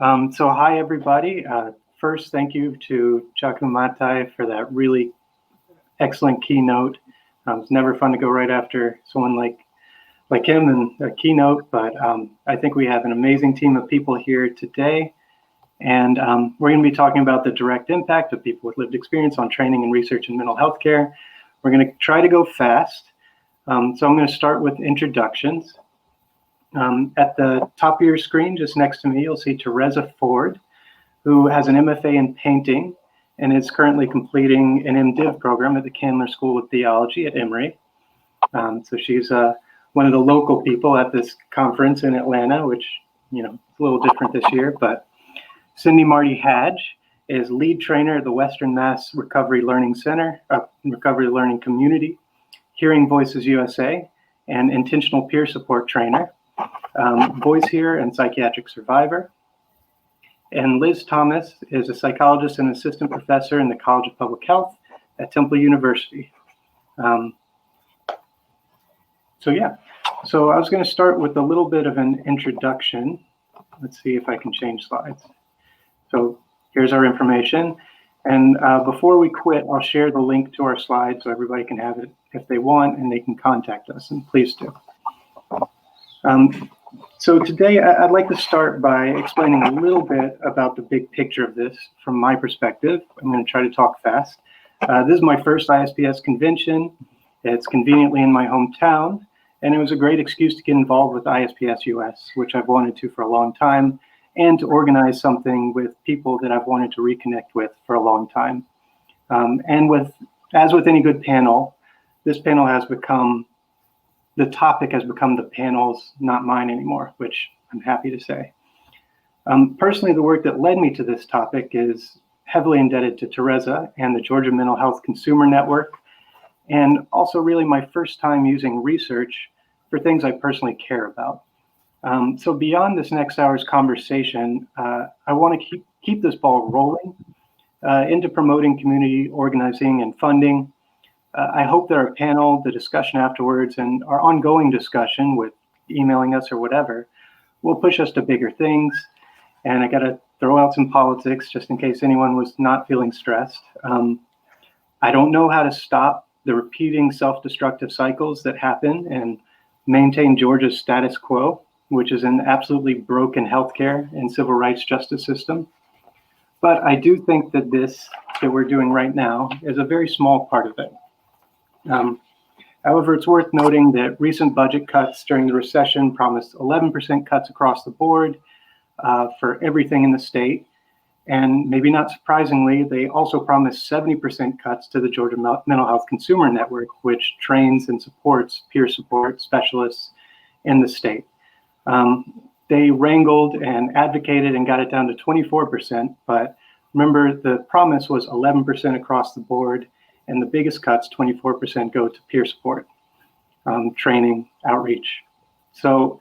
So hi, everybody. First, thank you to Chakumatai for that really excellent keynote. It's never fun to go right after someone like him and a keynote, but I think we have an amazing team of people here today. And we're going to be talking about the direct impact of people with lived experience on training and research in mental health care. We're going to try to go fast. So I'm going to start with introductions. At the top of your screen, just next to me, you'll see Terresa Ford, who has an MFA in painting and is currently completing an MDiv program at the Candler School of Theology at Emory. So she's one of the local people at this conference in Atlanta, which, you know, it's a little different this year. But Cindy Marty Hadge is lead trainer at the Western Mass Recovery Learning Center, Recovery Learning Community, Hearing Voices USA, and intentional peer support trainer. Voice Hearer and psychiatric survivor. And Liz Thomas is a psychologist and assistant professor in the College of Public Health at Temple University. So I was going to start with a little bit of an introduction. Let's see if I can change slides. So here's our information. And before we quit, I'll share the link to our slides so everybody can have it if they want, and they can contact us, and please do. So today I'd like to start by explaining a little bit about the big picture of this from my perspective. I'm going to try to talk fast. This is my first ISPS convention. It's conveniently in my hometown, and it was a great excuse to get involved with ISPS-US, which I've wanted to for a long time, and to organize something with people that I've wanted to reconnect with for a long time. As with any good panel, this panel has become the topic has become the panel's, not mine anymore, which I'm happy to say. Personally, the work that led me to this topic is heavily indebted to Terresa and the Georgia Mental Health Consumer Network, and also really my first time using research for things I personally care about. So beyond this next hour's conversation, I want to keep this ball rolling into promoting community organizing and funding. I hope that our panel, the discussion afterwards, and our ongoing discussion with emailing us or whatever will push us to bigger things. And I got to throw out some politics just in case anyone was not feeling stressed. I don't know how to stop the repeating self-destructive cycles that happen and maintain Georgia's status quo, which is an absolutely broken healthcare and civil rights justice system. But I do think that this that we're doing right now is a very small part of it. However, it's worth noting that recent budget cuts during the recession promised 11% cuts across the board for everything in the state. And maybe not surprisingly, they also promised 70% cuts to the Georgia Mental Health Consumer Network, which trains and supports peer support specialists in the state. They wrangled and advocated and got it down to 24%. But remember, the promise was 11% across the board. And the biggest cuts, 24%, go to peer support, training, outreach. So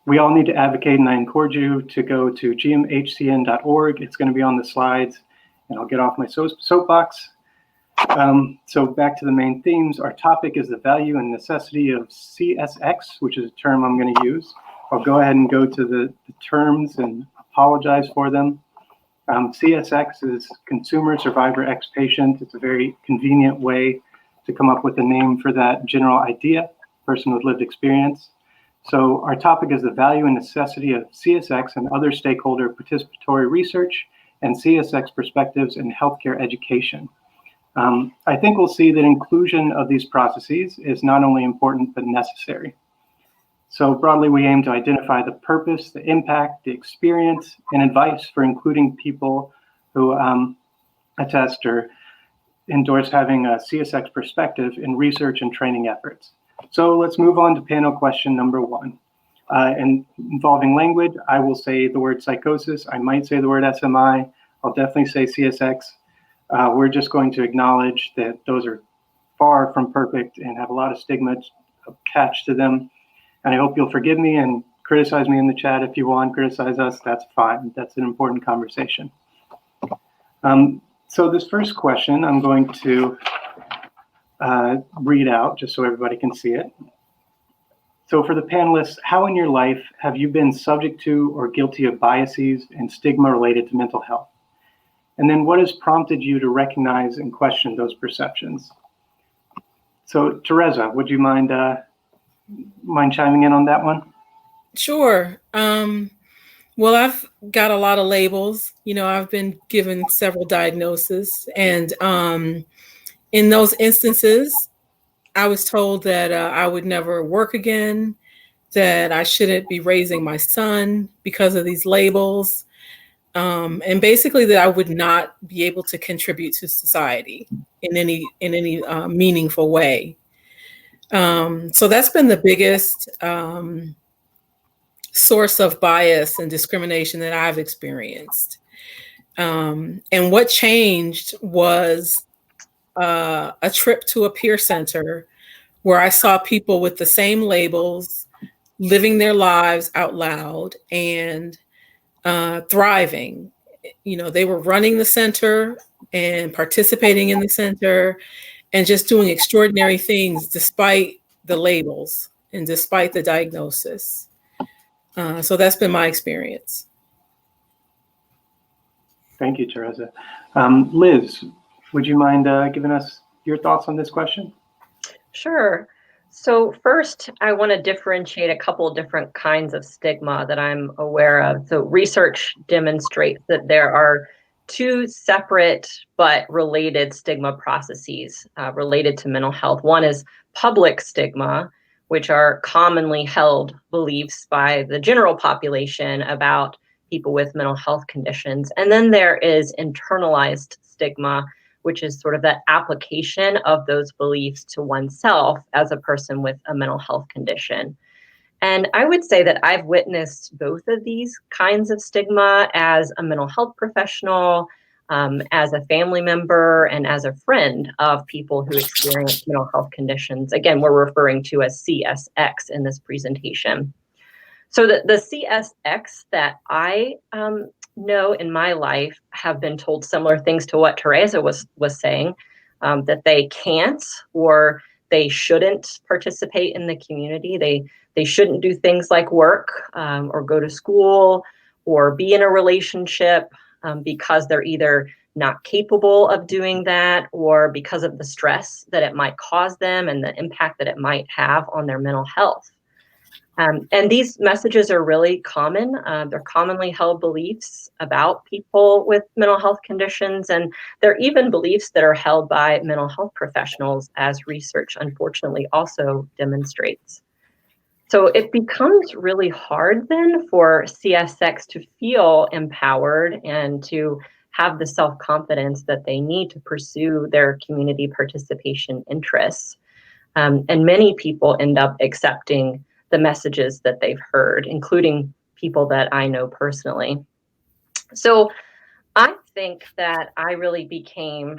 we all need to advocate, and I encourage you to go to gmhcn.org. It's going to be on the slides, and I'll get off my soapbox. So back to the main themes. Our topic is the value and necessity of CSX, which is a term I'm going to use. I'll go ahead and go to the terms and apologize for them. CSX is Consumer Survivor X Patient. It's a very convenient way to come up with a name for that general idea, person with lived experience. So our topic is the value and necessity of CSX and other stakeholder participatory research and CSX perspectives in healthcare education. I think we'll see that inclusion of these processes is not only important, but necessary. So broadly, we aim to identify the purpose, the impact, the experience, and advice for including people who attest or endorse having a CSX perspective in research and training efforts. So let's move on to panel question number 1. And involving language, I will say the word psychosis. I might say the word SMI. I'll definitely say CSX. We're just going to acknowledge that those are far from perfect and have a lot of stigma attached to them. And I hope you'll forgive me and criticize me in the chat if you want. Criticize us, that's fine. That's an important conversation. So this first question I'm going to read out just so everybody can see it. So for the panelists, how in your life have you been subject to or guilty of biases and stigma related to mental health? And then what has prompted you to recognize and question those perceptions? So Terresa, would you mind chiming in on that one? Sure. Well, I've got a lot of labels. I've been given several diagnoses, and in those instances, I was told that I would never work again, that I shouldn't be raising my son because of these labels, and basically that I would not be able to contribute to society in any meaningful way. So that's been the biggest source of bias and discrimination that I've experienced. And what changed was a trip to a peer center where I saw people with the same labels living their lives out loud and thriving. They were running the center and participating in the center and just doing extraordinary things despite the labels and despite the diagnosis. So that's been my experience. Thank you, Terresa. Liz, would you mind giving us your thoughts on this question? Sure. So first, I want to differentiate a couple different kinds of stigma that I'm aware of. So research demonstrates that there are two separate but related stigma processes related to mental health. One is public stigma, which are commonly held beliefs by the general population about people with mental health conditions. And then there is internalized stigma, which is sort of that application of those beliefs to oneself as a person with a mental health condition. And I would say that I've witnessed both of these kinds of stigma as a mental health professional, as a family member, and as a friend of people who experience mental health conditions. Again, we're referring to as CSX in this presentation. So the CSX that I know in my life have been told similar things to what Terresa was saying, that they can't or they shouldn't participate in the community. They shouldn't do things like work or go to school or be in a relationship because they're either not capable of doing that or because of the stress that it might cause them and the impact that it might have on their mental health. And these messages are really common. They're commonly held beliefs about people with mental health conditions, and they're even beliefs that are held by mental health professionals, as research unfortunately also demonstrates. So it becomes really hard then for CSX to feel empowered and to have the self-confidence that they need to pursue their community participation interests. And many people end up accepting the messages that they've heard, including people that I know personally. So I think that I really became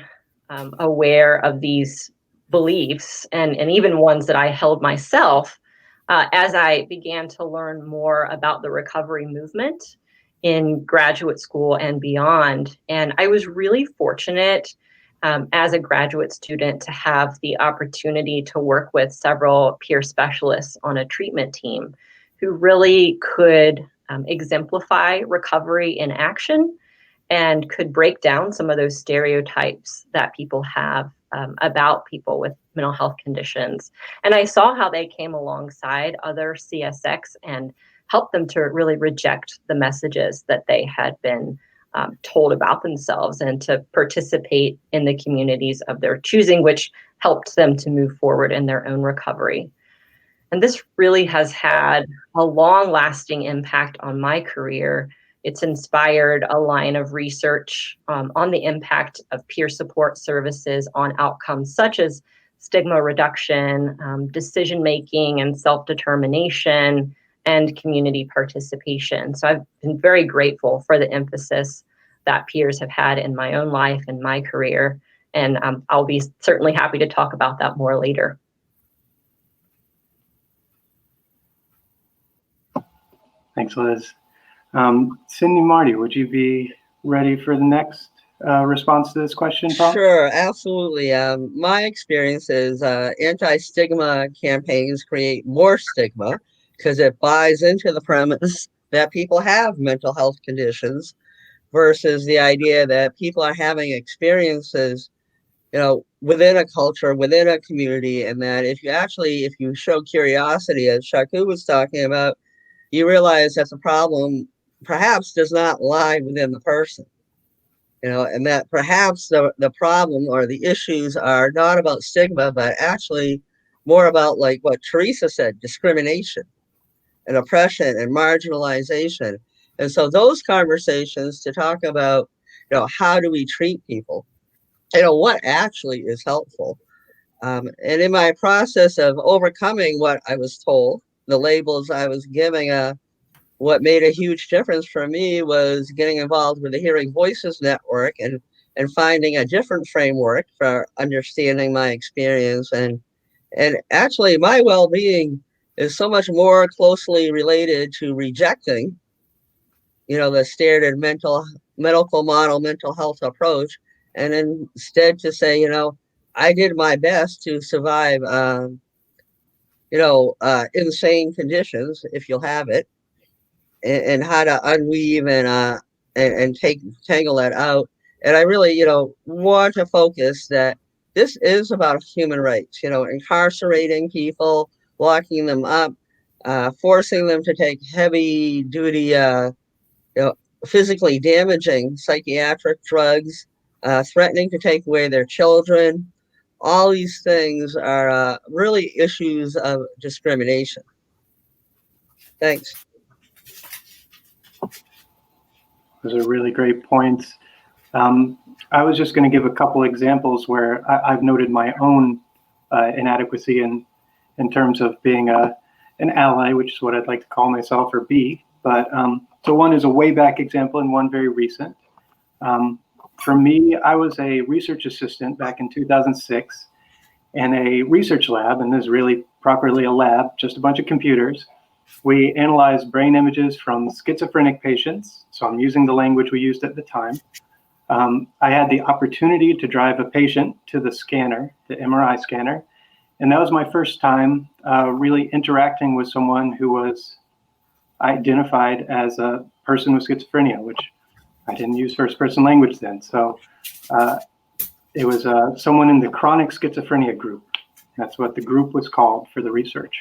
aware of these beliefs and even ones that I held myself as I began to learn more about the recovery movement in graduate school and beyond. And I was really fortunate as a graduate student to have the opportunity to work with several peer specialists on a treatment team who really could exemplify recovery in action and could break down some of those stereotypes that people have about people with mental health conditions. And I saw how they came alongside other CSX and helped them to really reject the messages that they had been told about themselves and to participate in the communities of their choosing, which helped them to move forward in their own recovery. And this really has had a long-lasting impact on my career. It's inspired a line of research on the impact of peer support services on outcomes such as stigma reduction, decision-making and self-determination, and community participation. So I've been very grateful for the emphasis that peers have had in my own life and my career. And I'll be certainly happy to talk about that more later. Thanks, Liz. Cindy, Marty, would you be ready for the next response to this question, Tom? Sure, absolutely. My experience is anti-stigma campaigns create more stigma because it buys into the premise that people have mental health conditions versus the idea that people are having experiences, within a culture, within a community, and that if you show curiosity, as Shaku was talking about, you realize that the problem perhaps does not lie within the person, and that perhaps the problem or the issues are not about stigma, but actually more about, like what Terresa said, discrimination and oppression and marginalization. And so those conversations to talk about, how do we treat people, what actually is helpful. And in my process of overcoming what I was told, the labels I was giving, what made a huge difference for me was getting involved with the Hearing Voices Network and finding a different framework for understanding my experience. And actually, my well-being is so much more closely related to rejecting, the standard medical model mental health approach, and instead to say, I did my best to survive, insane conditions, if you'll have it, and how to unweave and tangle that out. And I really, want to focus that this is about human rights, incarcerating people, locking them up, forcing them to take heavy duty, physically damaging psychiatric drugs, threatening to take away their children. All these things are really issues of discrimination. Thanks. Those are really great points. I was just going to give a couple examples where I've noted my own inadequacy in terms of being an ally, which is what I'd like to call myself, or be. But so one is a way back example and one very recent. For me, I was a research assistant back in 2006 in a research lab, and this is really properly a lab, just a bunch of computers. We analyzed brain images from schizophrenic patients, so I'm using the language we used at the time. I had the opportunity to drive a patient to the scanner, the MRI scanner, and that was my first time really interacting with someone who was identified as a person with schizophrenia, which I didn't use first-person language then. So it was someone in the chronic schizophrenia group. That's what the group was called for the research.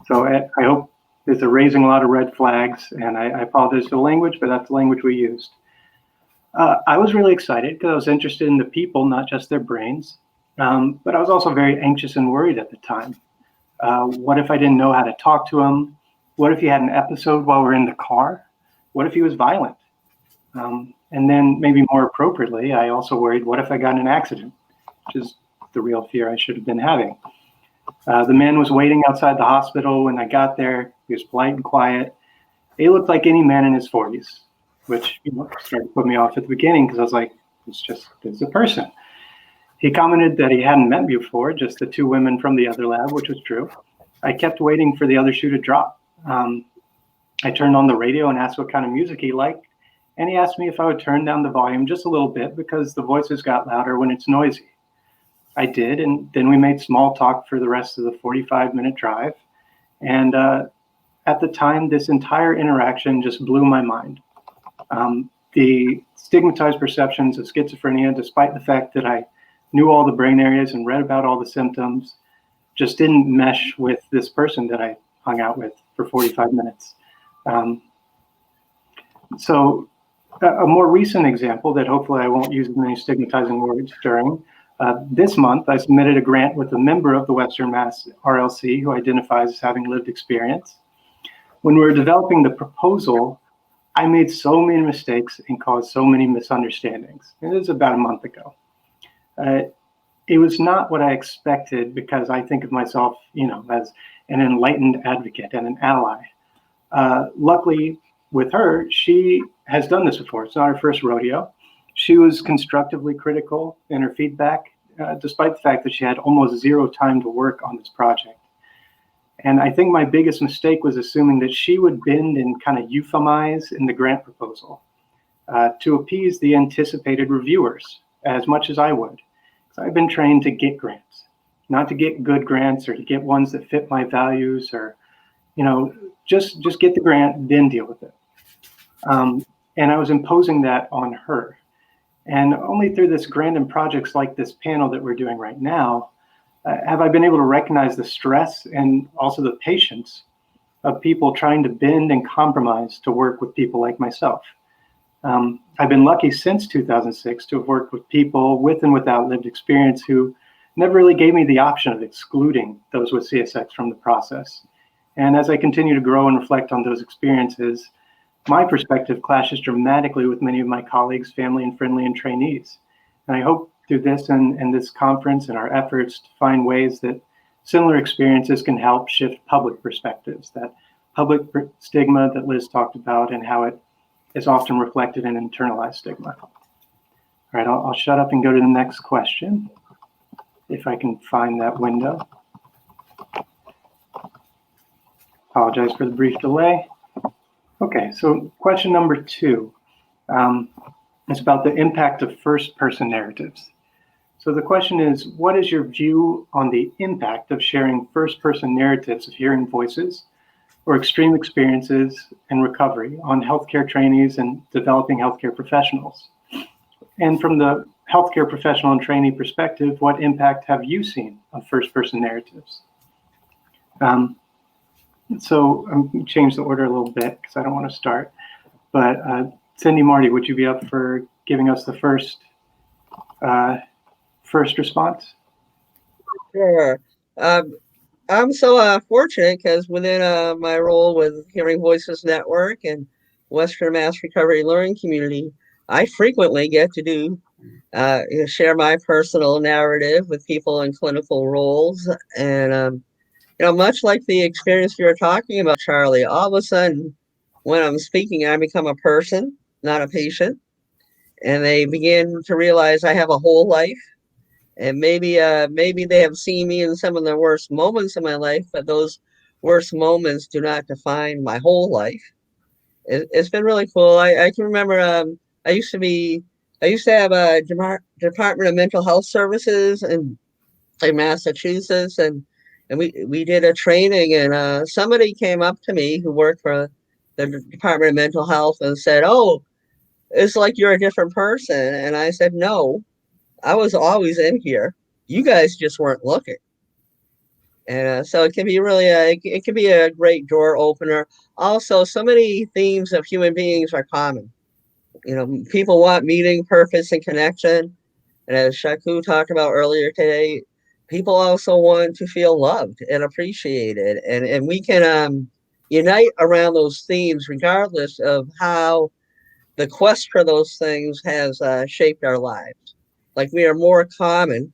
So I hope this is raising a lot of red flags, and I apologize for the language, but that's the language we used. I was really excited because I was interested in the people, not just their brains. But I was also very anxious and worried at the time. What if I didn't know how to talk to him? What if he had an episode while we're in the car? What if he was violent? And then maybe more appropriately, I also worried, what if I got in an accident? Which is the real fear I should have been having. The man was waiting outside the hospital when I got there. He was polite and quiet. He looked like any man in his 40s, which started to put me off at the beginning because I was like, it's a person. He commented that he hadn't met me before, just the two women from the other lab, which was true. I kept waiting for the other shoe to drop. I turned on the radio and asked what kind of music he liked, and he asked me if I would turn down the volume just a little bit because the voices got louder when it's noisy. I did, and then we made small talk for the rest of the 45-minute drive. And at the time, this entire interaction just blew my mind. The stigmatized perceptions of schizophrenia, despite the fact that I knew all the brain areas and read about all the symptoms, just didn't mesh with this person that I hung out with for 45 minutes. So a more recent example that hopefully I won't use many stigmatizing words during, this month I submitted a grant with a member of the Western Mass RLC who identifies as having lived experience. When we were developing the proposal, I made so many mistakes and caused so many misunderstandings. It was about a month ago. It was not what I expected because I think of myself, as an enlightened advocate and an ally. Luckily with her, she has done this before. It's not her first rodeo. She was constructively critical in her feedback, despite the fact that she had almost zero time to work on this project. And I think my biggest mistake was assuming that she would bend and kind of euphemize in the grant proposal. to appease the anticipated reviewers as much as I would. So I've been trained to get grants, not to get good grants or to get ones that fit my values, or, just get the grant, then deal with it. And I was imposing that on her. And only through this grant and projects like this panel that we're doing right now, have I been able to recognize the stress and also the patience of people trying to bend and compromise to work with people like myself. I've been lucky since 2006 to have worked with people with and without lived experience who never really gave me the option of excluding those with CSX from the process. And as I continue to grow and reflect on those experiences, my perspective clashes dramatically with many of my colleagues, family and friendly, and trainees. And I hope through this and this conference and our efforts to find ways that similar experiences can help shift public perspectives, that public stigma that Liz talked about and how it is often reflected in internalized stigma. All right, I'll shut up and go to the next question, if I can find that window. Apologize for the brief delay. Okay, so question number 2 is about the impact of first-person narratives. So the question is, what is your view on the impact of sharing first-person narratives of hearing voices or extreme experiences and recovery on healthcare trainees and developing healthcare professionals? And from the healthcare professional and trainee perspective, what impact have you seen of first-person narratives? So I'm going to change the order a little bit because I don't want to start. But Cindy, Marty, would you be up for giving us the first response? Sure. I'm so fortunate because within my role with Hearing Voices Network and Western Mass Recovery Learning Community, I frequently get to do share my personal narrative with people in clinical roles. And, much like the experience you were talking about, Charlie, all of a sudden, when I'm speaking, I become a person, not a patient. And they begin to realize I have a whole life. And maybe they have seen me in some of the worst moments of my life, but those worst moments do not define my whole life. It's been really cool. I can remember I used to have a Department of Mental Health Services in Massachusetts, and we did a training, and somebody came up to me who worked for the Department of Mental Health and said, "Oh, it's like you're a different person." And I said, "No, I was always in here. You guys just weren't looking." And so it can be really it can be a great door opener. Also, so many themes of human beings are common. People want meaning, purpose, and connection. And as Shaku talked about earlier today, people also want to feel loved and appreciated. And we can unite around those themes regardless of how the quest for those things has shaped our lives. Like, we are more common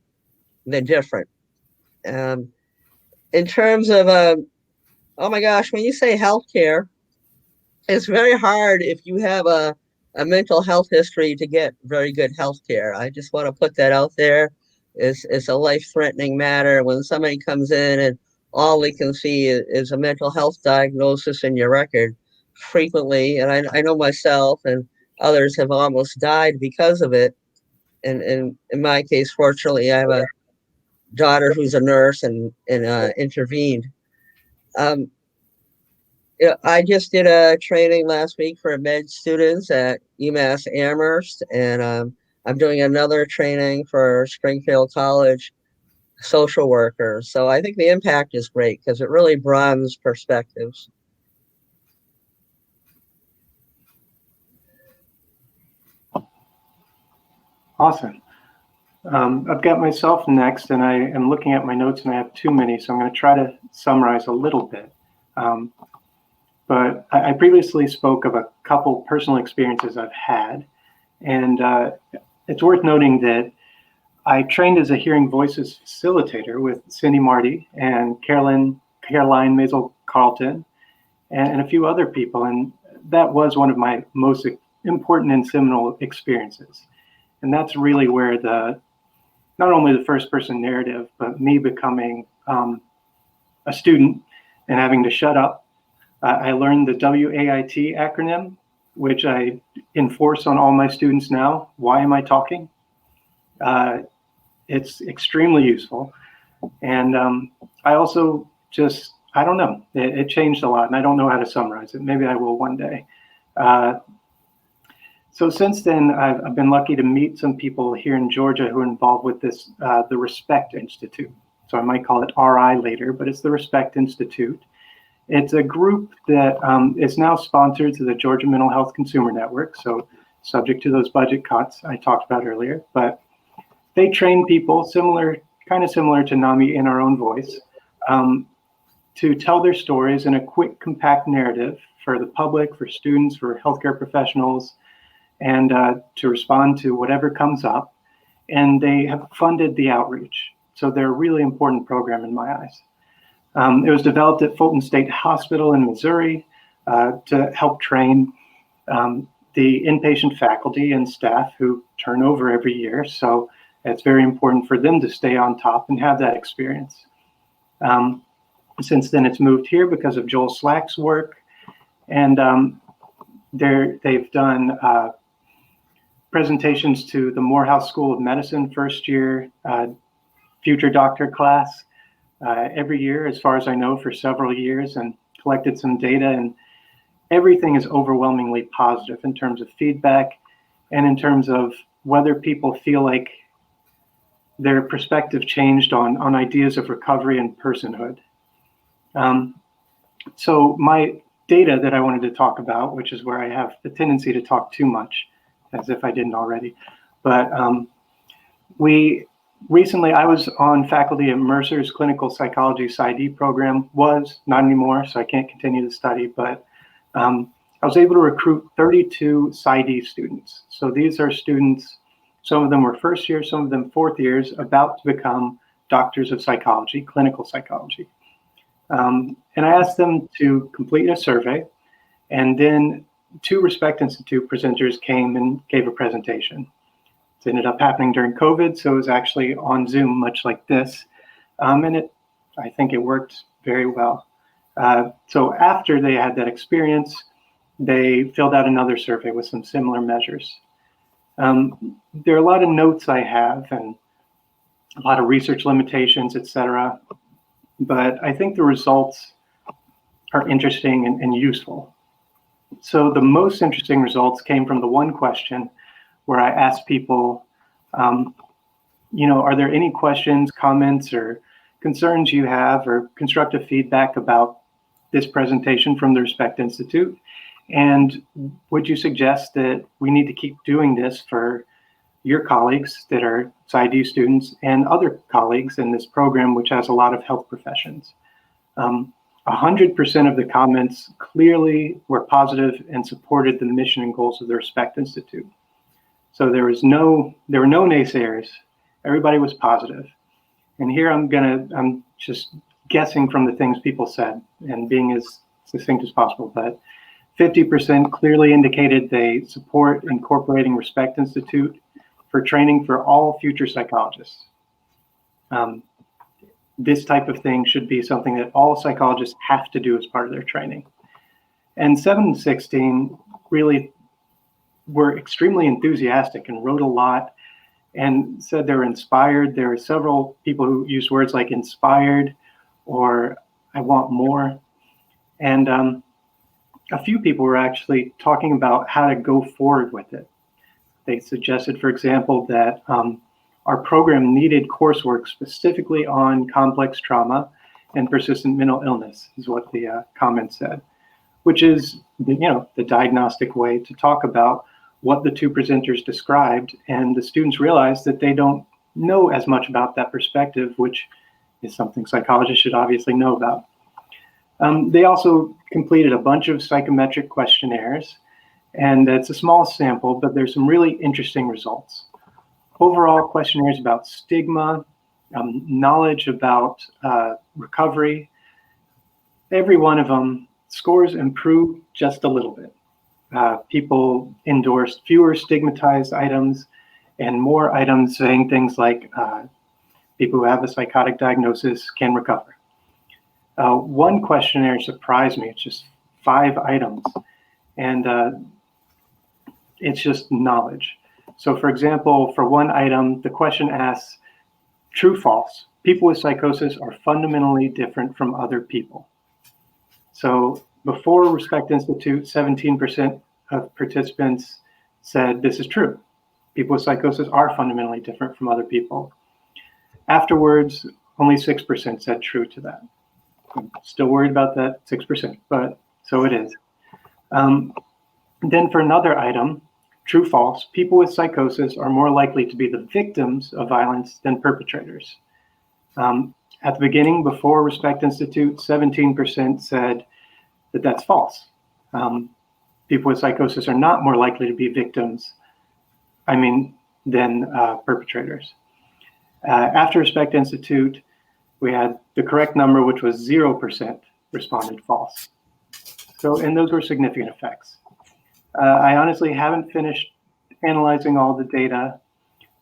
than different. In terms of, oh my gosh, when you say healthcare, it's very hard if you have a mental health history to get very good healthcare. I just want to put that out there. It's a life-threatening matter when somebody comes in and all they can see is a mental health diagnosis in your record frequently. And I know myself and others have almost died because of it. And in my case, fortunately, I have a daughter who's a nurse and intervened. I just did a training last week for med students at UMass Amherst, and I'm doing another training for Springfield College social workers. So I think the impact is great because it really broadens perspectives. Awesome. I've got myself next, and I am looking at my notes, and I have too many, so I'm going to try to summarize a little bit. But I previously spoke of a couple personal experiences I've had, and it's worth noting that I trained as a hearing voices facilitator with Cindy Marty and Caroline Mazel-Carlton and a few other people, and that was one of my most important and seminal experiences. And that's really where not only the first person narrative, but me becoming a student and having to shut up. I learned the WAIT acronym which I enforce on all my students now. Why am I talking? It's extremely useful. And I also just, I don't know, it changed a lot, and I don't know how to summarize it. Maybe I will one day. So since then, I've been lucky to meet some people here in Georgia who are involved with this, the Respect Institute. So I might call it RI later, but it's the Respect Institute. It's a group that is now sponsored to the Georgia Mental Health Consumer Network, so subject to those budget cuts I talked about earlier. But they train people kind of similar to NAMI in our own voice, to tell their stories in a quick, compact narrative for the public, for students, for healthcare professionals, and to respond to whatever comes up. And they have funded the outreach. So they're a really important program in my eyes. It was developed at Fulton State Hospital in Missouri to help train the inpatient faculty and staff who turn over every year. So it's very important for them to stay on top and have that experience. Since then, it's moved here because of Joel Slack's work. And they've done presentations to the Morehouse School of Medicine first year future doctor class every year, as far as I know, for several years, and collected some data. And everything is overwhelmingly positive in terms of feedback and in terms of whether people feel like their perspective changed on ideas of recovery and personhood. So my data that I wanted to talk about, which is where I have the tendency to talk too much, as if I didn't already, but recently I was on faculty at Mercer's clinical psychology PsyD program, was not anymore, so I can't continue the study, but I was able to recruit 32 PsyD students. So these are students, some of them were first year, some of them fourth years, about to become doctors of psychology, clinical psychology. And I asked them to complete a survey, and then 2 Respect Institute presenters came and gave a presentation. It ended up happening during COVID, so it was actually on Zoom, much like this. And I think it worked very well. So after they had that experience, they filled out another survey with some similar measures. There are a lot of notes I have and a lot of research limitations, et cetera, but I think the results are interesting and useful. So the most interesting results came from the one question where I asked people, are there any questions, comments, or concerns you have, or constructive feedback about this presentation from the Respect Institute? And would you suggest that we need to keep doing this for your colleagues that are PsyD students and other colleagues in this program, which has a lot of health professions? 100% of the comments clearly were positive and supported the mission and goals of the Respect Institute. So there were no naysayers. Everybody was positive. And here I'm just guessing from the things people said and being as succinct as possible, but 50% clearly indicated they support incorporating Respect Institute for training for all future psychologists. This type of thing should be something that all psychologists have to do as part of their training. And 716 really were extremely enthusiastic and wrote a lot and said they were inspired. There were several people who used words like inspired or I want more. And a few people were actually talking about how to go forward with it. They suggested, for example, that our program needed coursework specifically on complex trauma and persistent mental illness, is what the comment said, which is the diagnostic way to talk about what the 2 presenters described. And the students realized that they don't know as much about that perspective, which is something psychologists should obviously know about. They also completed a bunch of psychometric questionnaires, and it's a small sample, but there's some really interesting results. Overall questionnaires about stigma, knowledge about recovery, every one of them, scores improved just a little bit. People endorsed fewer stigmatized items and more items saying things like people who have a psychotic diagnosis can recover. One questionnaire surprised me. It's just 5 items. And it's just knowledge. So for example, for one item, the question asks, true, false, people with psychosis are fundamentally different from other people. So before Respect Institute, 17% of participants said this is true. People with psychosis are fundamentally different from other people. Afterwards, only 6% said true to that. I'm still worried about that 6%, but so it is. Then for another item, true, false, people with psychosis are more likely to be the victims of violence than perpetrators. At the beginning, before Respect Institute, 17% said that that's false. People with psychosis are not more likely to be victims, than perpetrators. After Respect Institute, we had the correct number, which was 0% responded false. So, and those were significant effects. I honestly haven't finished analyzing all the data,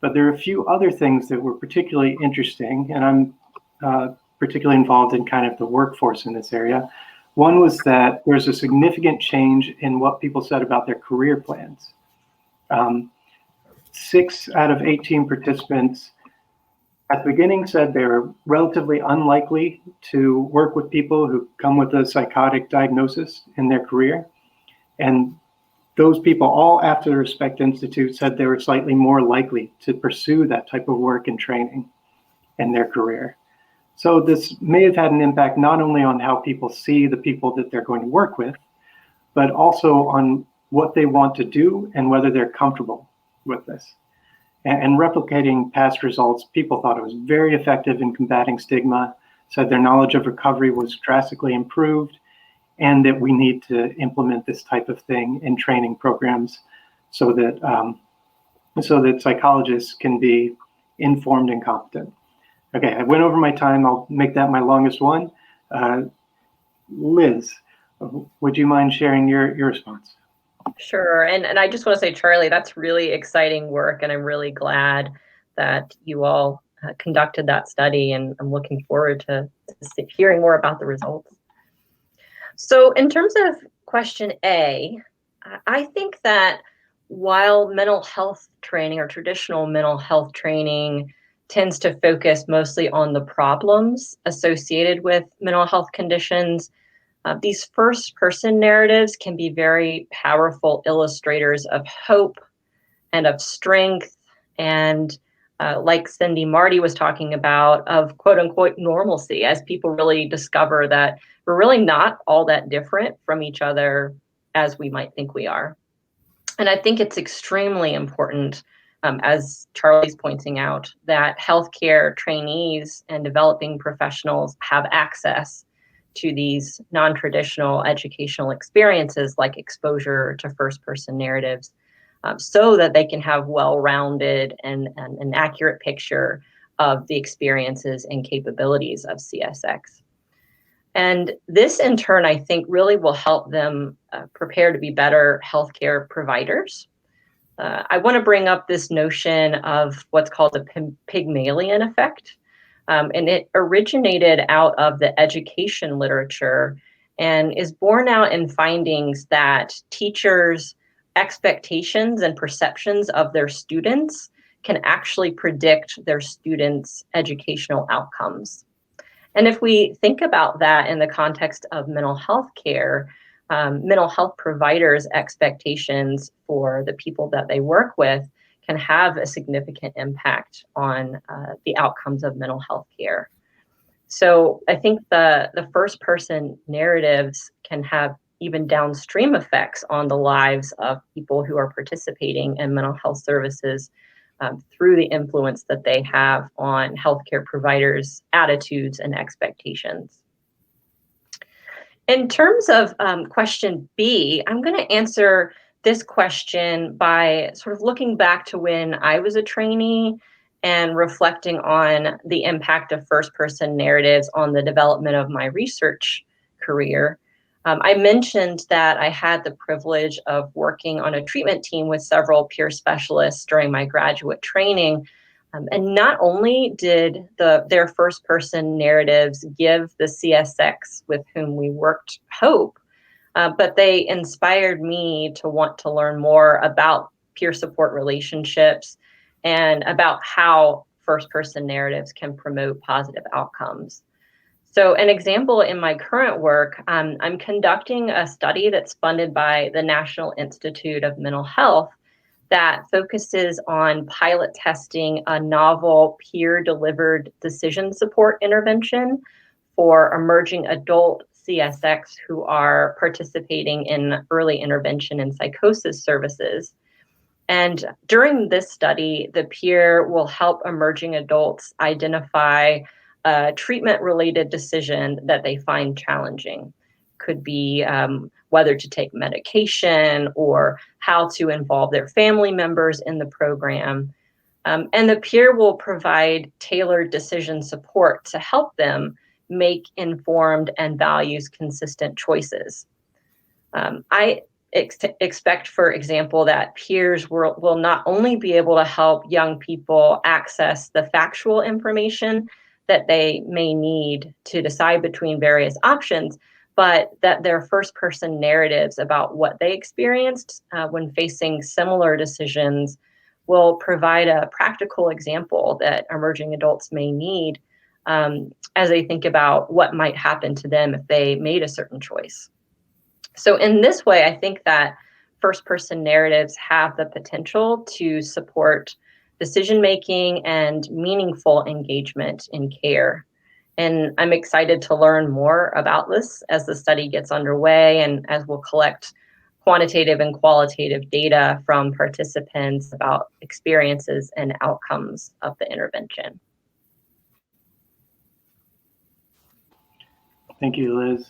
but there are a few other things that were particularly interesting, and I'm particularly involved in kind of the workforce in this area. One was that there's a significant change in what people said about their career plans. 6 out of 18 participants at the beginning said they were relatively unlikely to work with people who come with a psychotic diagnosis in their career. And those people, all after the Respect Institute, said they were slightly more likely to pursue that type of work and training in their career. So this may have had an impact not only on how people see the people that they're going to work with, but also on what they want to do and whether they're comfortable with this. And replicating past results, people thought it was very effective in combating stigma, said their knowledge of recovery was drastically improved, and that we need to implement this type of thing in training programs so that psychologists can be informed and competent. Okay, I went over my time. I'll make that my longest one. Liz, would you mind sharing your response? Sure. And I just want to say, Charlie, that's really exciting work. And I'm really glad that you all conducted that study. And I'm looking forward to hearing more about the results. So in terms of question A, I think that while mental health training or traditional mental health training tends to focus mostly on the problems associated with mental health conditions, these first-person narratives can be very powerful illustrators of hope and of strength and, like Cindy Marty was talking about, of quote-unquote normalcy, as people really discover that we're really not all that different from each other as we might think we are. And I think it's extremely important, as Charlie's pointing out, that healthcare trainees and developing professionals have access to these non-traditional educational experiences like exposure to first-person narratives, so that they can have well-rounded and an accurate picture of the experiences and capabilities of CSX. And this, in turn, I think really will help them prepare to be better healthcare providers. I want to bring up this notion of what's called the Pygmalion effect. And it originated out of the education literature and is borne out in findings that teachers' expectations and perceptions of their students can actually predict their students' educational outcomes. And if we think about that in the context of mental health care, mental health providers' expectations for the people that they work with can have a significant impact on the outcomes of mental health care. So I think the first person narratives can have even downstream effects on the lives of people who are participating in mental health services through the influence that they have on healthcare providers' attitudes and expectations. In terms of question B, I'm going to answer this question by sort of looking back to when I was a trainee and reflecting on the impact of first-person narratives on the development of my research career. I mentioned that I had the privilege of working on a treatment team with several peer specialists during my graduate training. And not only did their first-person narratives give the CSX with whom we worked hope, but they inspired me to want to learn more about peer support relationships and about how first-person narratives can promote positive outcomes. So an example in my current work, I'm conducting a study that's funded by the National Institute of Mental Health that focuses on pilot testing a novel peer-delivered decision support intervention for emerging adult CSX who are participating in early intervention and psychosis services. And during this study, the peer will help emerging adults identify a treatment-related decision that they find challenging. Could be whether to take medication or how to involve their family members in the program. And the peer will provide tailored decision support to help them make informed and values-consistent choices. I expect, for example, that peers will not only be able to help young people access the factual information that they may need to decide between various options, but that their first-person narratives about what they experienced when facing similar decisions will provide a practical example that emerging adults may need as they think about what might happen to them if they made a certain choice. So in this way, I think that first-person narratives have the potential to support decision-making and meaningful engagement in care. And I'm excited to learn more about this as the study gets underway and as we'll collect quantitative and qualitative data from participants about experiences and outcomes of the intervention. Thank you, Liz.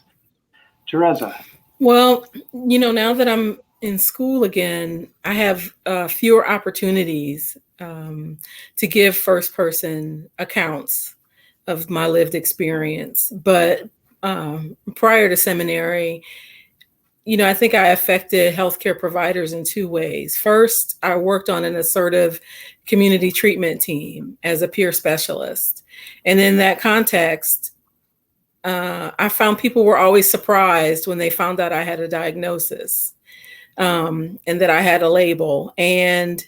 Terresa. Well, now that I'm in school again, I have fewer opportunities to give first-person accounts of my lived experience. But prior to seminary, I think I affected healthcare providers in two ways. First, I worked on an assertive community treatment team as a peer specialist. And in that context, I found people were always surprised when they found out I had a diagnosis and that I had a label. And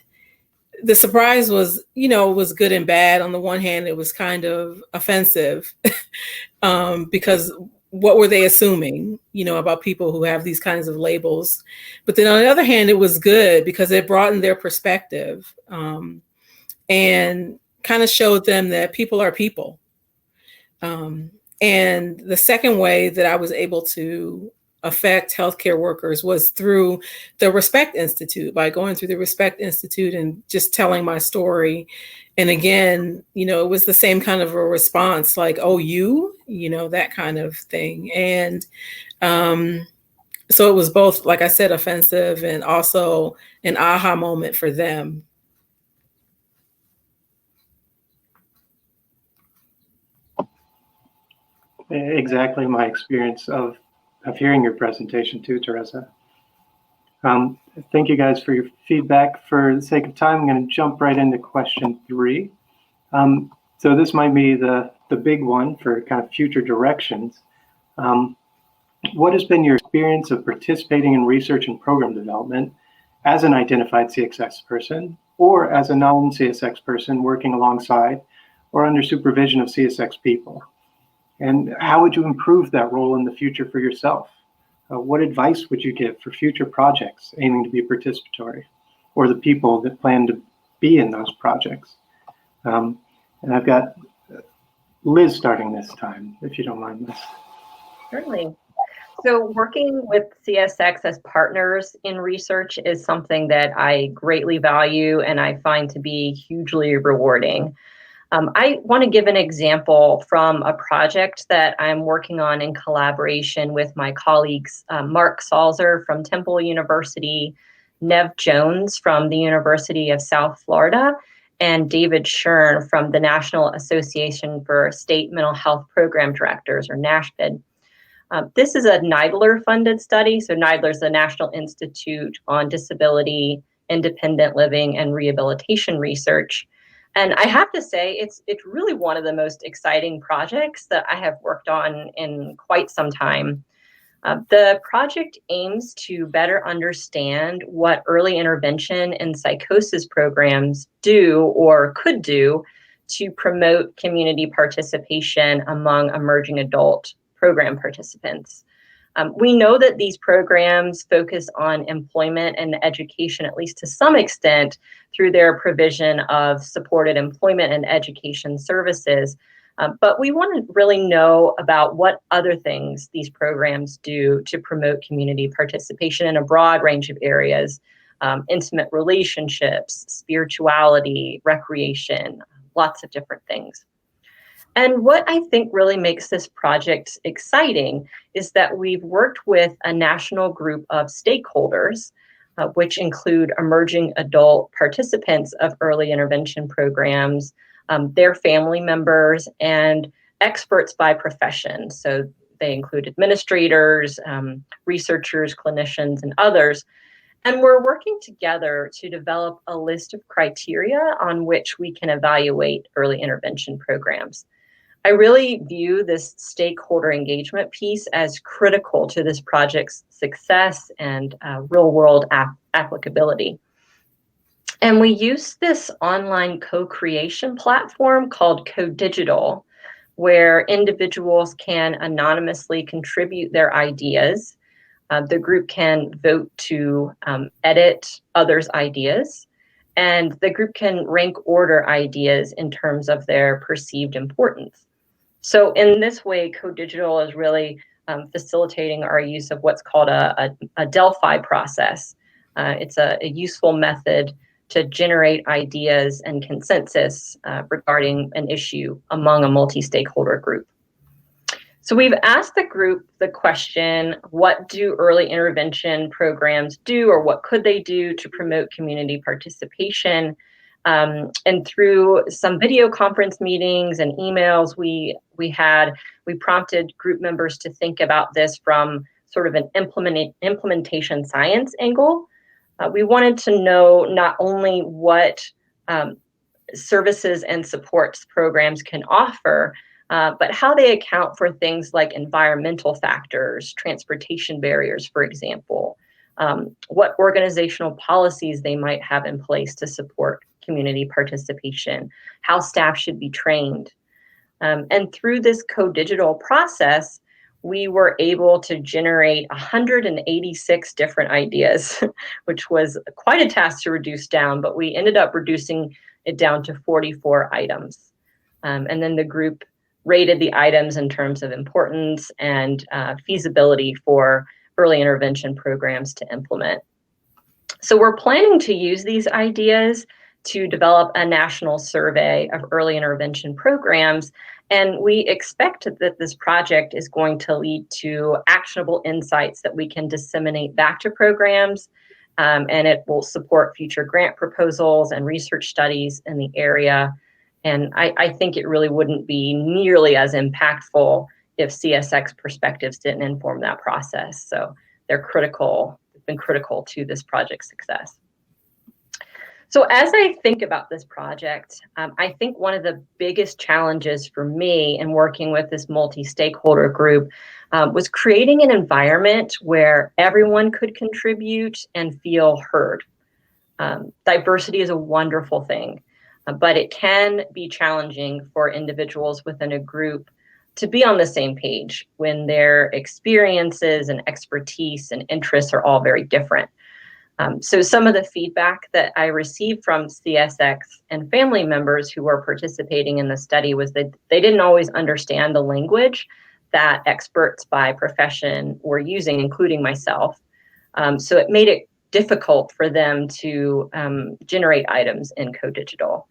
the surprise was, was good and bad. On the one hand, it was kind of offensive because what were they assuming, about people who have these kinds of labels? But then on the other hand, it was good because it broadened their perspective and kind of showed them that people are people. And the second way that I was able to affect healthcare workers was through the Respect Institute, by going through the Respect Institute and just telling my story. And again, it was the same kind of a response, like, oh, that kind of thing. And so it was both, like I said, offensive and also an aha moment for them. Exactly my experience of hearing your presentation too, Terresa. Thank you guys for your feedback. For the sake of time, I'm going to jump right into question 3. So this might be the big one for kind of future directions. What has been your experience of participating in research and program development as an identified CXX person or as a non-CSX person working alongside or under supervision of CSX people? And how would you improve that role in the future for yourself? What advice would you give for future projects aiming to be participatory or the people that plan to be in those projects? And I've got Liz starting this time, if you don't mind, Liz. Certainly. So working with CSX as partners in research is something that I greatly value and I find to be hugely rewarding. I want to give an example from a project that I'm working on in collaboration with my colleagues, Mark Salzer from Temple University, Nev Jones from the University of South Florida, and David Schern from the National Association for State Mental Health Program Directors, or NASHPD. This is a NIDLR-funded study. So NIDLR is the National Institute on Disability, Independent Living, and Rehabilitation Research. And I have to say, it's really one of the most exciting projects that I have worked on in quite some time. The project aims to better understand what early intervention and psychosis programs do or could do to promote community participation among emerging adult program participants. We know that these programs focus on employment and education, at least to some extent, through their provision of supported employment and education services. But we want to really know about what other things these programs do to promote community participation in a broad range of areas, intimate relationships, spirituality, recreation, lots of different things. And what I think really makes this project exciting is that we've worked with a national group of stakeholders, which include emerging adult participants of early intervention programs, their family members, and experts by profession. So they include administrators, researchers, clinicians, and others. And we're working together to develop a list of criteria on which we can evaluate early intervention programs. I really view this stakeholder engagement piece as critical to this project's success and real-world applicability. And we use this online co-creation platform called CoDigital, where individuals can anonymously contribute their ideas. The group can vote to edit others' ideas, and the group can rank order ideas in terms of their perceived importance. So in this way, CoDigital is really facilitating our use of what's called a Delphi process. It's a useful method to generate ideas and consensus regarding an issue among a multi-stakeholder group. So we've asked the group the question, what do early intervention programs do, or what could they do to promote community participation? And through some video conference meetings and emails we prompted group members to think about this from sort of an implementation science angle. We wanted to know not only what services and supports programs can offer, but how they account for things like environmental factors, transportation barriers, for example, what organizational policies they might have in place to support community participation, how staff should be trained. And through this CoDigital process, we were able to generate 186 different ideas, which was quite a task to reduce down, but we ended up reducing it down to 44 items. And then the group rated the items in terms of importance and feasibility for early intervention programs to implement. So we're planning to use these ideas to develop a national survey of early intervention programs. And we expect that this project is going to lead to actionable insights that we can disseminate back to programs. And it will support future grant proposals and research studies in the area. And I think it really wouldn't be nearly as impactful if CSX perspectives didn't inform that process. So they're critical, been critical to this project's success. So as I think about this project, I think one of the biggest challenges for me in working with this multi-stakeholder group was creating an environment where everyone could contribute and feel heard. Diversity is a wonderful thing, but it can be challenging for individuals within a group to be on the same page when their experiences and expertise and interests are all very different. So some of the feedback that I received from CSX and family members who were participating in the study was that they didn't always understand the language that experts by profession were using, including myself. So it made it difficult for them to generate items in CoDigital.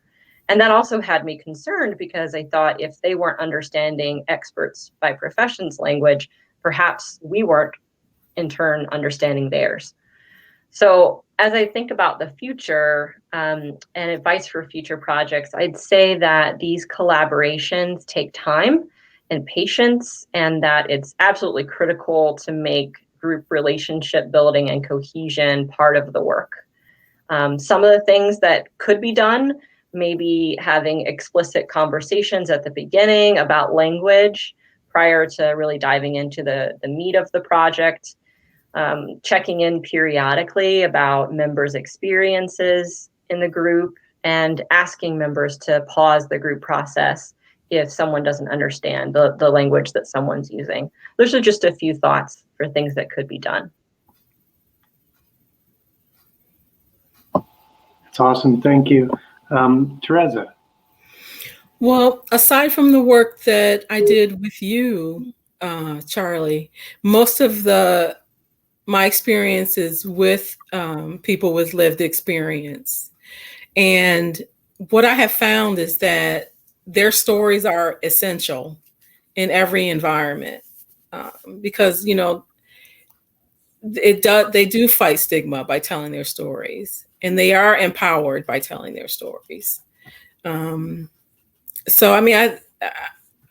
And that also had me concerned because I thought if they weren't understanding experts by profession's language, perhaps we weren't in turn understanding theirs. So as I think about the future and advice for future projects, I'd say that these collaborations take time and patience, and that it's absolutely critical to make group relationship building and cohesion part of the work. Some of the things that could be done, maybe having explicit conversations at the beginning about language, prior to really diving into the meat of the project, checking in periodically about members' experiences in the group, and asking members to pause the group process if someone doesn't understand the language that someone's using. Those are just a few thoughts for things that could be done. That's awesome. Thank you. Terresa. Well, aside from the work that I did with you, Charlie, most of my experiences with people with lived experience. And what I have found is that their stories are essential in every environment, because they do fight stigma by telling their stories, and they are empowered by telling their stories. So I mean,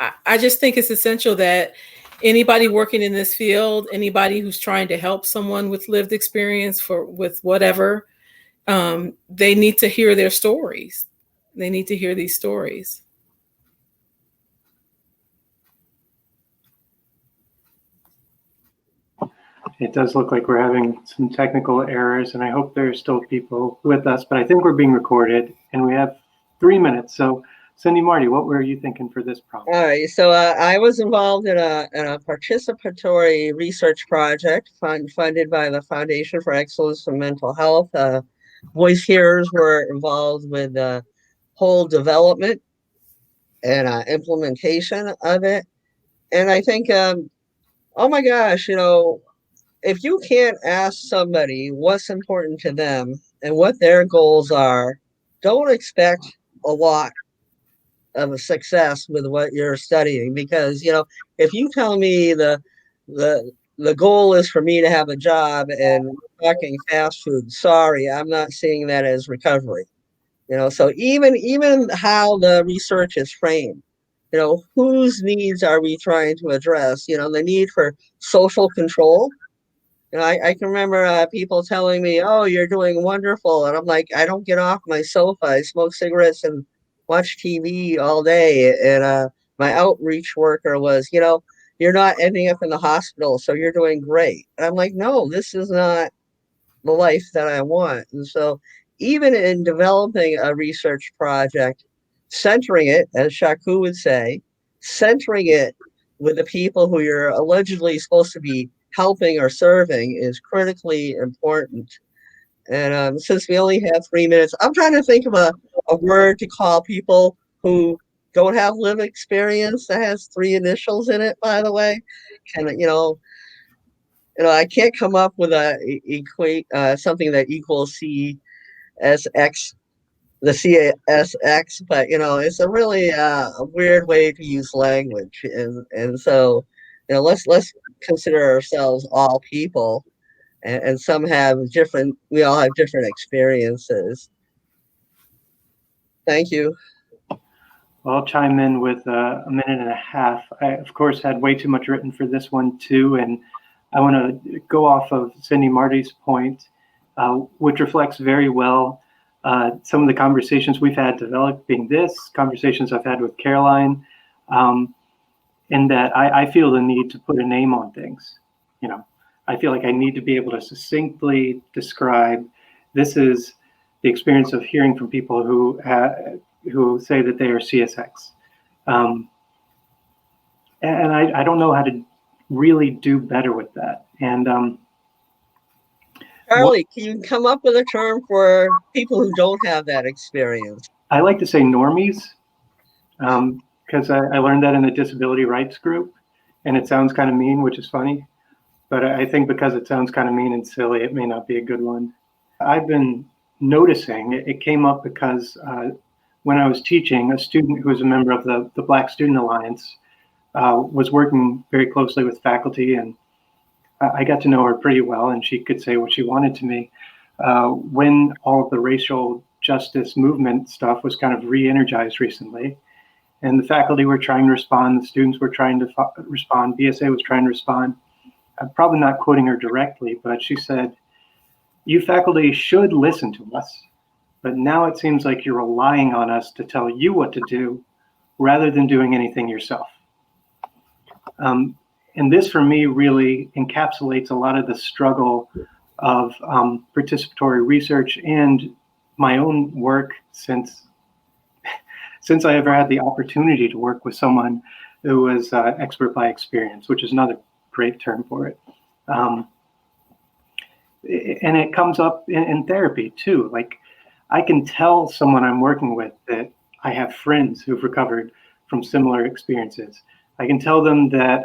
I just think it's essential that anybody working in this field, anybody who's trying to help someone with lived experience with whatever, they need to hear their stories. They need to hear these stories. It does look like we're having some technical errors, and I hope there's still people with us, but I think we're being recorded, and we have 3 minutes. So, Cindy, Marty, what were you thinking for this problem? All right, so I was involved in a participatory research project funded by the Foundation for Excellence in Mental Health. Voice hearers were involved with the whole development and implementation of it. And I think, oh my gosh, if you can't ask somebody what's important to them and what their goals are, don't expect a lot of a success with what you're studying. Because, if you tell me the goal is for me to have a job and talking fast food, sorry, I'm not seeing that as recovery. So even how the research is framed, whose needs are we trying to address? The need for social control. I can remember people telling me, "Oh, you're doing wonderful," and I'm like, I don't get off my sofa. I smoke cigarettes and watch TV all day. And my outreach worker was, you're not ending up in the hospital, so you're doing great. And I'm like, no, this is not the life that I want. And so, even in developing a research project, centering it, as Shaku would say, centering it with the people who you're allegedly supposed to be helping or serving is critically important. And since we only have 3 minutes, I'm trying to think of a word to call people who don't have lived experience that has 3 initials in it, by the way. And, I can't come up with something that equals CSX, the CSX, but it's a really a weird way to use language, and so let's consider ourselves all people, and we all have different experiences. Thank you. Well, I'll chime in with a minute and a half. I, of course, had way too much written for this one too, and I want to go off of Cindy Marty's point, which reflects very well some of the conversations we've had developing this, conversations I've had with Caroline, in that I feel the need to put a name on things. I feel like I need to be able to succinctly describe, this is the experience of hearing from people who say that they are CSX. And I don't know how to really do better with that. And Charlie, can you come up with a term for people who don't have that experience? I like to say normies, because I learned that in the disability rights group, and it sounds kind of mean, which is funny. But I think because it sounds kind of mean and silly, it may not be a good one. I've been noticing, it came up because when I was teaching, a student who was a member of the Black Student Alliance was working very closely with faculty, and I got to know her pretty well, and she could say what she wanted to me. When all of the racial justice movement stuff was kind of re-energized recently, and the faculty were trying to respond, the students were trying to respond, BSA was trying to respond. I'm probably not quoting her directly, but she said, "You faculty should listen to us, but now it seems like you're relying on us to tell you what to do rather than doing anything yourself." And this, for me, really encapsulates a lot of the struggle of participatory research and my own work since I ever had the opportunity to work with someone who was expert by experience, which is another great term for it. And it comes up in therapy too. Like, I can tell someone I'm working with that I have friends who've recovered from similar experiences. I can tell them that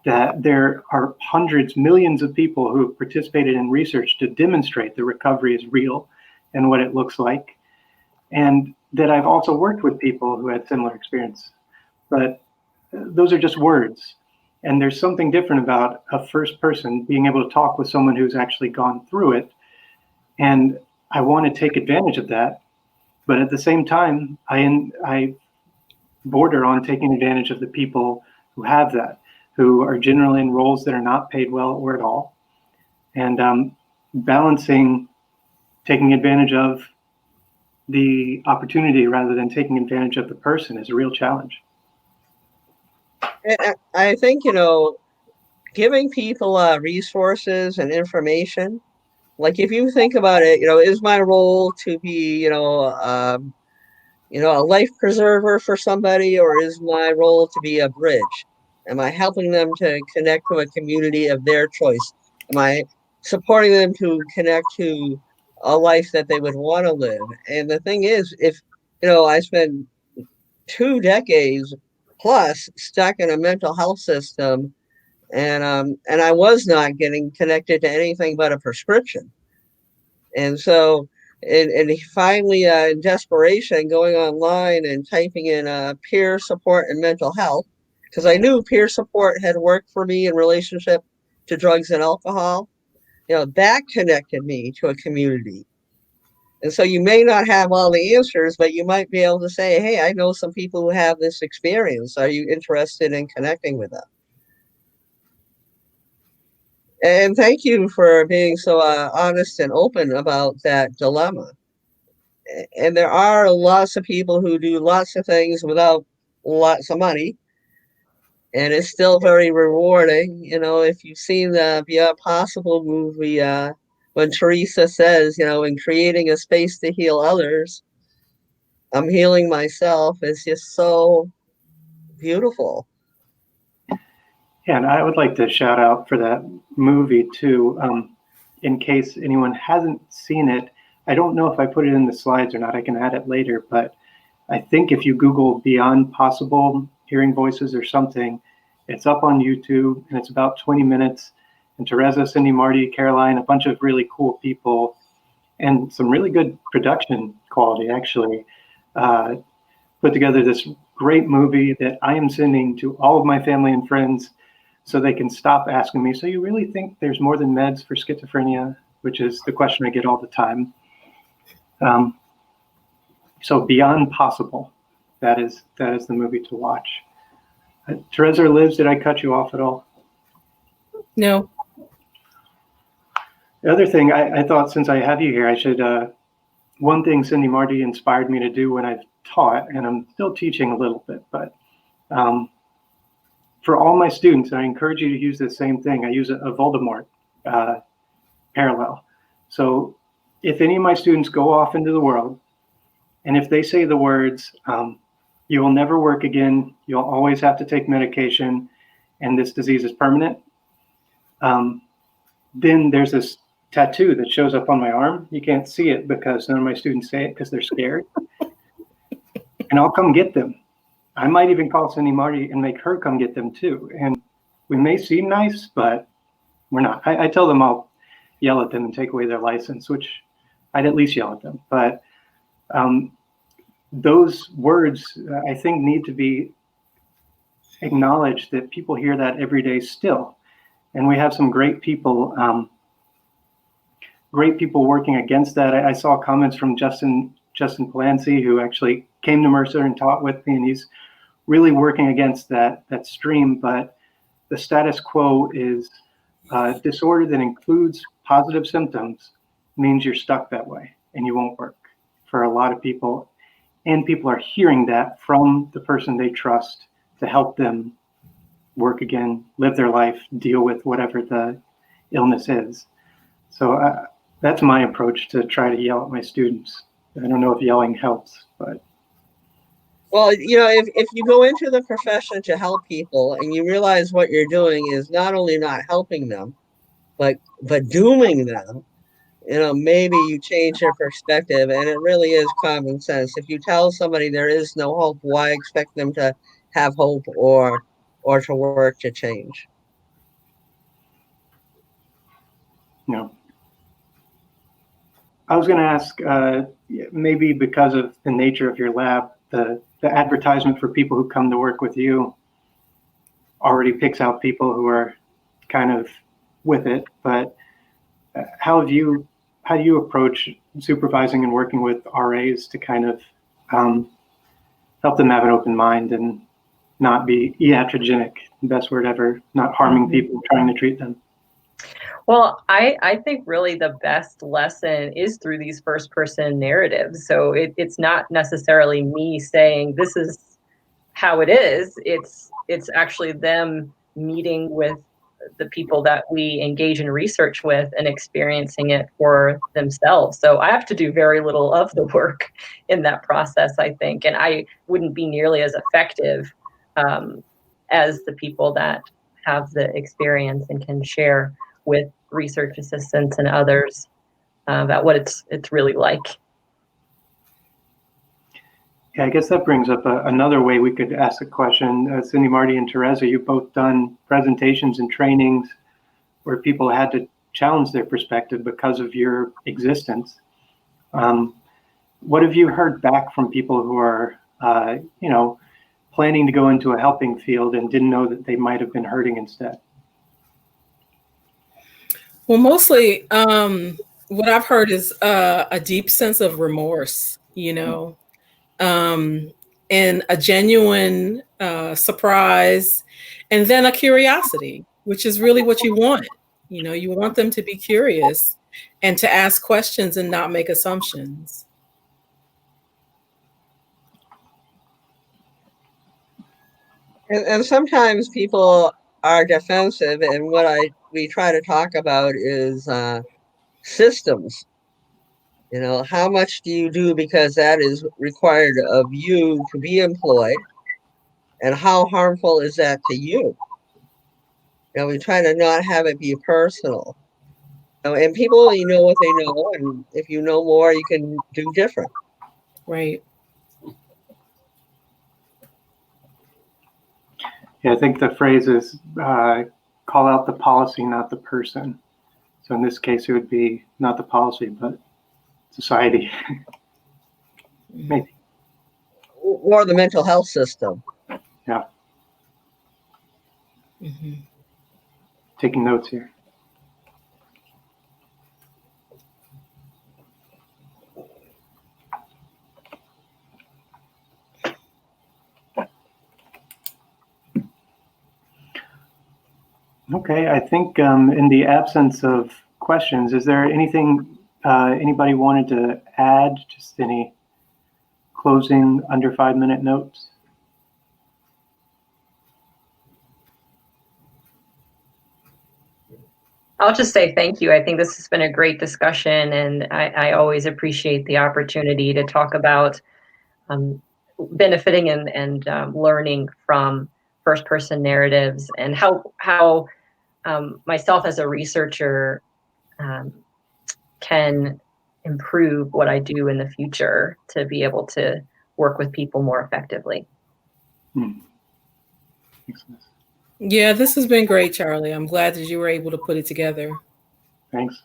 that there are hundreds, millions of people who have participated in research to demonstrate that recovery is real and what it looks like. And that I've also worked with people who had similar experience. But those are just words. And there's something different about a first person being able to talk with someone who's actually gone through it. And I want to take advantage of that. But at the same time, I border on taking advantage of the people who have that, who are generally in roles that are not paid well or at all. And balancing taking advantage of the opportunity rather than taking advantage of the person is a real challenge. And I think, giving people resources and information, like if you think about it, is my role to be, a life preserver for somebody, or is my role to be a bridge? Am I helping them to connect to a community of their choice? Am I supporting them to connect to a life that they would want to live? And the thing is, if, I spent 2 decades plus stuck in a mental health system, and I was not getting connected to anything but a prescription. And so, and finally, in desperation, going online and typing in peer support and mental health, because I knew peer support had worked for me in relationship to drugs and alcohol. That connected me to a community. And so you may not have all the answers, but you might be able to say, hey, I know some people who have this experience. Are you interested in connecting with them? And thank you for being so honest and open about that dilemma. And there are lots of people who do lots of things without lots of money. And it's still very rewarding. If you've seen the Beyond Possible movie, when Terresa says, in creating a space to heal others, I'm healing myself, is just so beautiful. Yeah, and I would like to shout out for that movie too. In case anyone hasn't seen it, I don't know if I put it in the slides or not. I can add it later, but I think if you Google Beyond Possible Hearing Voices or something, it's up on YouTube and it's about 20 minutes. And Terresa, Cindy, Marty, Caroline, a bunch of really cool people and some really good production quality actually put together this great movie that I am sending to all of my family and friends so they can stop asking me, so you really think there's more than meds for schizophrenia? Which is the question I get all the time. So Beyond Possible, that is the movie to watch. Teresa or Liz, did I cut you off at all? No. The other thing I thought, since I have you here, I should, one thing Cindy Marty inspired me to do when I've taught, and I'm still teaching a little bit, but for all my students, I encourage you to use the same thing. I use a Voldemort parallel. So if any of my students go off into the world, and if they say the words, you will never work again, you'll always have to take medication, and this disease is permanent, then there's this tattoo that shows up on my arm. You can't see it because none of my students say it because they're scared. And I'll come get them. I might even call Cindy Marty and make her come get them too. And we may seem nice, but we're not. I tell them I'll yell at them and take away their license, which I'd at least yell at them. But those words, I think, need to be acknowledged, that people hear that every day still. And we have some great people working against that. I saw comments from Justin Palancy, who actually came to Mercer and taught with me, and he's really working against that stream. But the status quo is disorder that includes positive symptoms means you're stuck that way and you won't work for a lot of people. And people are hearing that from the person they trust to help them work again, live their life, deal with whatever the illness is. So that's my approach to try to yell at my students. I don't know if yelling helps, but. Well, if you go into the profession to help people and you realize what you're doing is not only not helping them, but dooming them, maybe you change their perspective, and it really is common sense. If you tell somebody there is no hope, why expect them to have hope or to work to change? No. I was going to ask, maybe because of the nature of your lab, the advertisement for people who come to work with you already picks out people who are kind of with it, but how do you approach supervising and working with RAs to kind of help them have an open mind and not be iatrogenic, best word ever, not harming people, trying to treat them? Well, I think really the best lesson is through these first person narratives. So it's not necessarily me saying this is how it is. It's actually them meeting with the people that we engage in research with and experiencing it for themselves. So I have to do very little of the work in that process, I think, and I wouldn't be nearly as effective as the people that have the experience and can share with research assistants and others about what it's really like. Yeah, I guess that brings up another way we could ask a question. Cindy, Marty, and Terresa, you've both done presentations and trainings where people had to challenge their perspective because of your existence. What have you heard back from people who are, planning to go into a helping field and didn't know that they might have been hurting instead? Well, mostly what I've heard is a deep sense of remorse, and a genuine surprise, and then a curiosity, which is really what you want. You want them to be curious and to ask questions and not make assumptions. And sometimes people are defensive, and what we try to talk about is systems. How much do you do because that is required of you to be employed, and how harmful is that to you? We try to not have it be personal. And people only know what they know, and if you know more, you can do different. Right. Yeah, I think the phrase is call out the policy, not the person. So in this case, it would be not the policy, but society. Maybe. Or the mental health system. Yeah. Mm-hmm. Taking notes here. Okay, I think in the absence of questions, is there anything anybody wanted to add? Just any closing under 5-minute notes? I'll just say thank you. I think this has been a great discussion, and I always appreciate the opportunity to talk about benefiting and learning from first-person narratives, and how myself as a researcher can improve what I do in the future to be able to work with people more effectively. Yeah, this has been great, Charlie. I'm glad that you were able to put it together. Thanks.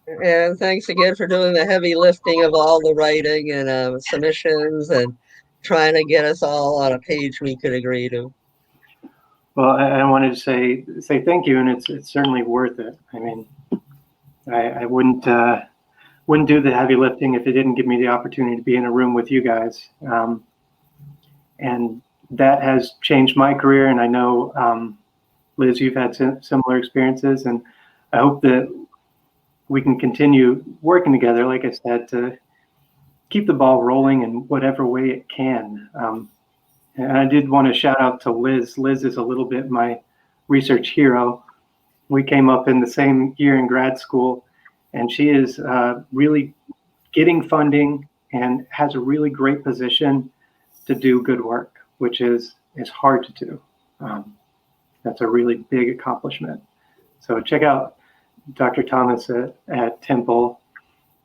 And thanks again for doing the heavy lifting of all the writing and submissions and trying to get us all on a page we could agree to. Well, I wanted to say thank you, and it's certainly worth it. I mean, I wouldn't do the heavy lifting if it didn't give me the opportunity to be in a room with you guys, and that has changed my career. And I know, Liz, you've had similar experiences, and I hope that we can continue working together, like I said, to keep the ball rolling in whatever way it can. And I did want to shout out to Liz. Liz is a little bit my research hero. We came up in the same year in grad school, and she is really getting funding and has a really great position to do good work, which is hard to do. That's a really big accomplishment. So check out Dr. Thomas at Temple,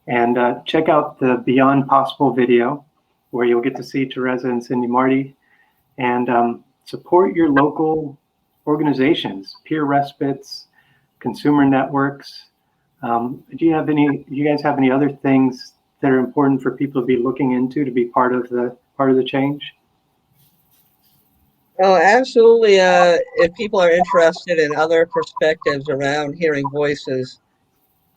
and check out the Beyond Possible video, where you'll get to see Terresa and Cindy Marty, and support your local organizations, peer respites, consumer networks. Do you guys have any other things that are important for people to be looking into to be part of the change? Oh, absolutely. If people are interested in other perspectives around hearing voices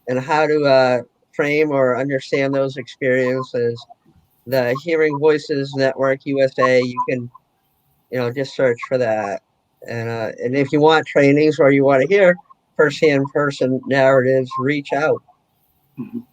and how to frame or understand those experiences, the Hearing Voices Network USA, you can, just search for that. And if you want trainings or you want to hear firsthand person narratives, reach out. Mhm.